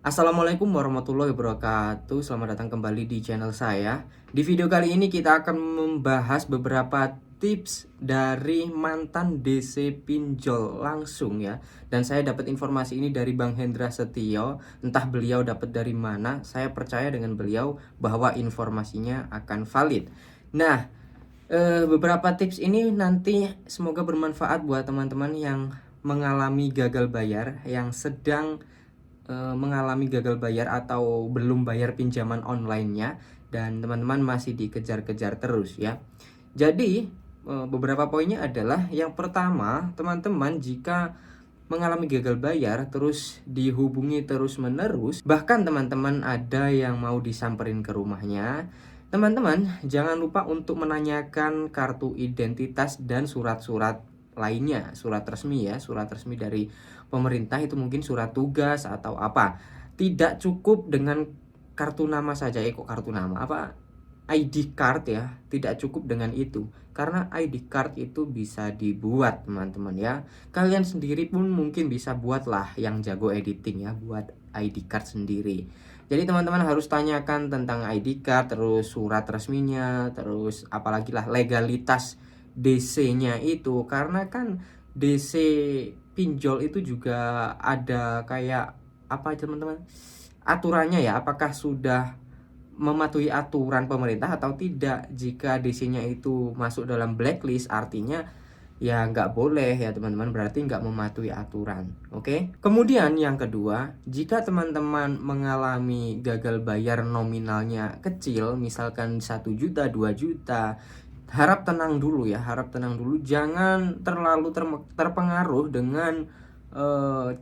Assalamualaikum warahmatullahi wabarakatuh. Selamat datang kembali di channel saya. Di video kali ini kita akan membahas beberapa tips dari mantan DC pinjol langsung ya. Dan saya dapat informasi ini dari Bang Hendra Setio. Entah beliau dapat dari mana. Saya percaya dengan beliau bahwa informasinya akan valid. Nah, beberapa tips ini nanti semoga bermanfaat buat teman-teman yang mengalami gagal bayar, yang sedang mengalami gagal bayar atau belum bayar pinjaman online-nya, dan teman-teman masih dikejar-kejar terus ya. Jadi beberapa poinnya adalah yang pertama, teman-teman jika mengalami gagal bayar terus dihubungi terus-menerus, bahkan teman-teman ada yang mau disamperin ke rumahnya, teman-teman jangan lupa untuk menanyakan kartu identitas dan surat-surat lainnya, surat resmi ya, surat resmi dari pemerintah, itu mungkin surat tugas atau apa. Tidak cukup dengan kartu nama saja, kok kartu nama, apa, ID card ya, tidak cukup dengan itu. Karena ID card itu bisa dibuat teman-teman ya. Kalian sendiri pun mungkin bisa buatlah, yang jago editing ya, buat ID card sendiri. Jadi teman-teman harus tanyakan tentang ID card, terus surat resminya, terus apalagi lah legalitas DC-nya itu, karena kan DC pinjol itu juga ada kayak apa teman-teman, aturannya ya, apakah sudah mematuhi aturan pemerintah atau tidak. Jika DC-nya itu masuk dalam blacklist, artinya ya nggak boleh ya teman-teman, berarti nggak mematuhi aturan. Oke. Kemudian yang kedua, jika teman-teman mengalami gagal bayar nominalnya kecil, misalkan 1 juta 2 juta, harap tenang dulu ya, harap tenang dulu, jangan terlalu terpengaruh dengan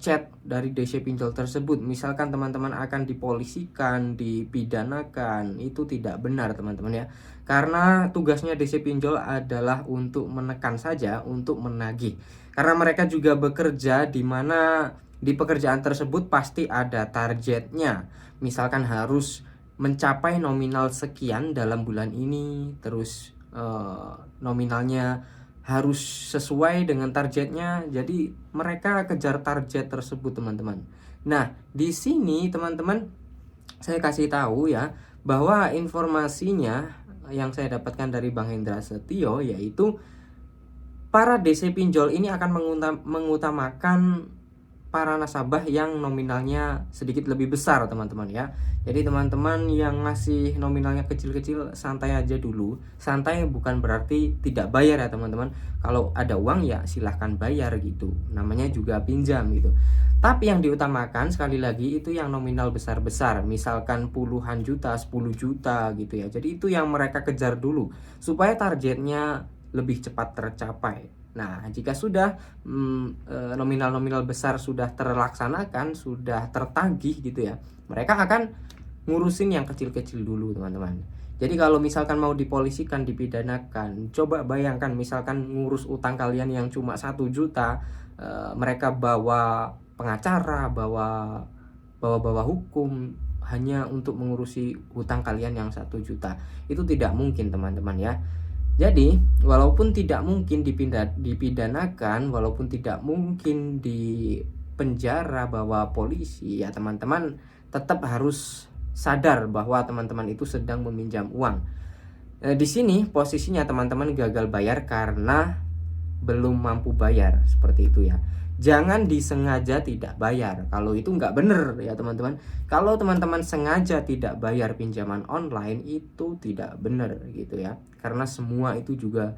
chat dari DC pinjol tersebut. Misalkan teman-teman akan dipolisikan, dipidanakan, itu tidak benar teman-teman ya. Karena tugasnya DC pinjol adalah untuk menekan saja, untuk menagih. Karena mereka juga bekerja di mana di pekerjaan tersebut pasti ada targetnya. Misalkan harus mencapai nominal sekian dalam bulan ini, terus nominalnya harus sesuai dengan targetnya. Jadi mereka kejar target tersebut teman-teman. Nah, di sini teman-teman saya kasih tahu ya, bahwa informasinya yang saya dapatkan dari Bang Hendra Setio, yaitu para DC pinjol ini akan mengutamakan para nasabah yang nominalnya sedikit lebih besar teman-teman ya. Jadi teman-teman yang ngasih nominalnya kecil-kecil, santai aja dulu. Santai bukan berarti tidak bayar ya teman-teman. Kalau ada uang ya silahkan bayar gitu, namanya juga pinjam gitu. Tapi yang diutamakan sekali lagi itu yang nominal besar-besar, misalkan puluhan juta, 10 juta gitu ya. Jadi itu yang mereka kejar dulu supaya targetnya lebih cepat tercapai. Nah, jika sudah nominal-nominal besar sudah terlaksanakan, sudah tertagih gitu ya, mereka akan ngurusin yang kecil-kecil dulu teman-teman. Jadi kalau misalkan mau dipolisikan, dipidanakan, coba bayangkan misalkan ngurus utang kalian yang cuma 1 juta, mereka bawa pengacara, bawa hukum hanya untuk mengurusi hutang kalian yang 1 juta. Itu tidak mungkin teman-teman ya. Jadi, walaupun tidak mungkin dipidanakan, walaupun tidak mungkin di penjara, bawa polisi, ya teman-teman tetap harus sadar bahwa teman-teman itu sedang meminjam uang. Di sini posisinya teman-teman gagal bayar karena belum mampu bayar, seperti itu ya. Jangan disengaja tidak bayar, kalau itu nggak bener ya teman-teman. Kalau teman-teman sengaja tidak bayar pinjaman online, itu tidak bener gitu ya. Karena semua itu juga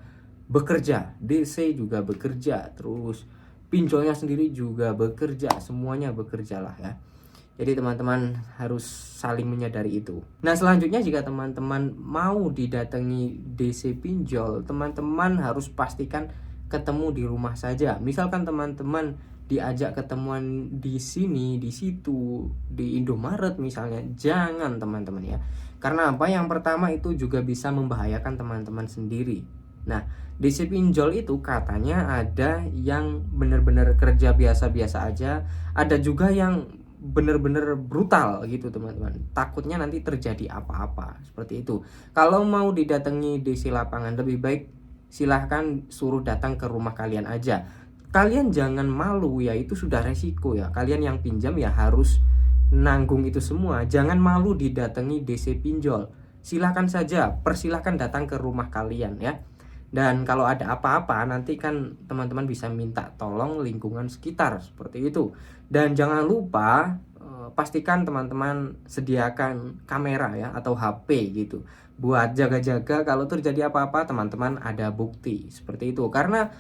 bekerja, DC juga bekerja, terus pinjolnya sendiri juga bekerja, semuanya bekerja lah ya. Jadi teman-teman harus saling menyadari itu. Nah, selanjutnya jika teman-teman mau didatangi DC pinjol, teman-teman harus pastikan ketemu di rumah saja. Misalkan teman-teman diajak ketemuan di sini, di situ, di Indomaret misalnya, jangan teman-teman ya. Karena apa? Yang pertama itu juga bisa membahayakan teman-teman sendiri. Nah, DC pinjol itu katanya ada yang benar-benar kerja biasa-biasa aja, ada juga yang bener-bener brutal gitu teman-teman. Takutnya nanti terjadi apa-apa, seperti itu. Kalau mau didatangi DC lapangan, lebih baik silahkan suruh datang ke rumah kalian aja. Kalian jangan malu ya, itu sudah resiko ya. Kalian yang pinjam ya harus nanggung itu semua, jangan malu didatangi DC Pinjol. Silahkan saja, persilahkan datang ke rumah kalian ya. Dan kalau ada apa-apa nanti kan teman-teman bisa minta tolong lingkungan sekitar seperti itu. Dan jangan lupa pastikan teman-teman sediakan kamera ya atau HP gitu buat jaga-jaga kalau terjadi apa-apa teman-teman ada bukti seperti itu. Karena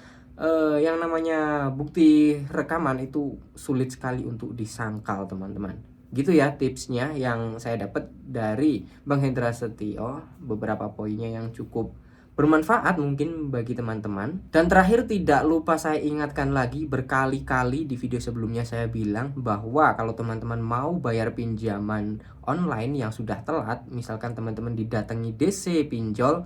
yang namanya bukti rekaman itu sulit sekali untuk disangkal teman-teman. Gitu ya tipsnya yang saya dapat dari Bang Hendra Setio, beberapa poinnya yang cukup bermanfaat mungkin bagi teman-teman. Dan terakhir tidak lupa saya ingatkan lagi, berkali-kali di video sebelumnya saya bilang bahwa kalau teman-teman mau bayar pinjaman online yang sudah telat, misalkan teman-teman didatangi DC Pinjol,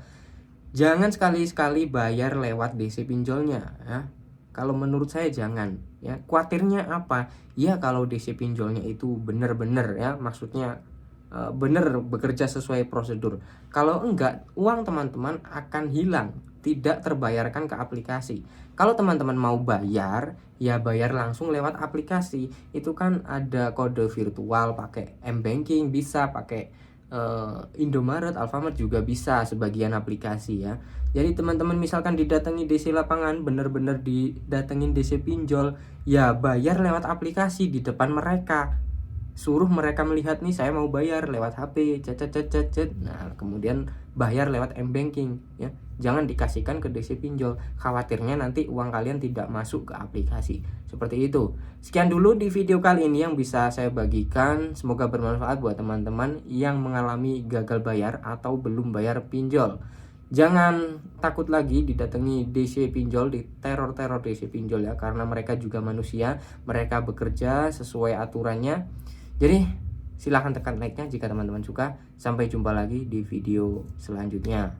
jangan sekali-sekali bayar lewat DC pinjolnya ya. Kalau menurut saya jangan ya. Kuatirnya apa? Ya kalau DC pinjolnya itu benar-benar ya, maksudnya benar bekerja sesuai prosedur. Kalau enggak, uang teman-teman akan hilang, tidak terbayarkan ke aplikasi. Kalau teman-teman mau bayar, ya bayar langsung lewat aplikasi. Itu kan ada kode virtual, pakai M-Banking bisa, pakai Indomaret, Alfamart juga bisa sebagian aplikasi ya. Jadi teman-teman misalkan didatangi DC lapangan, benar-benar didatengin DC pinjol, ya bayar lewat aplikasi di depan mereka. Suruh mereka melihat nih saya mau bayar lewat HP, cet. Nah, kemudian bayar lewat M-Banking ya. Jangan dikasihkan ke DC pinjol. Khawatirnya nanti uang kalian tidak masuk ke aplikasi. Seperti itu. Sekian dulu di video kali ini yang bisa saya bagikan. Semoga bermanfaat buat teman-teman yang mengalami gagal bayar atau belum bayar pinjol. Jangan takut lagi didatangi DC pinjol, di teror-teror DC pinjol ya, karena mereka juga manusia, mereka bekerja sesuai aturannya. Jadi silahkan tekan like-nya jika teman-teman suka. Sampai jumpa lagi di video selanjutnya.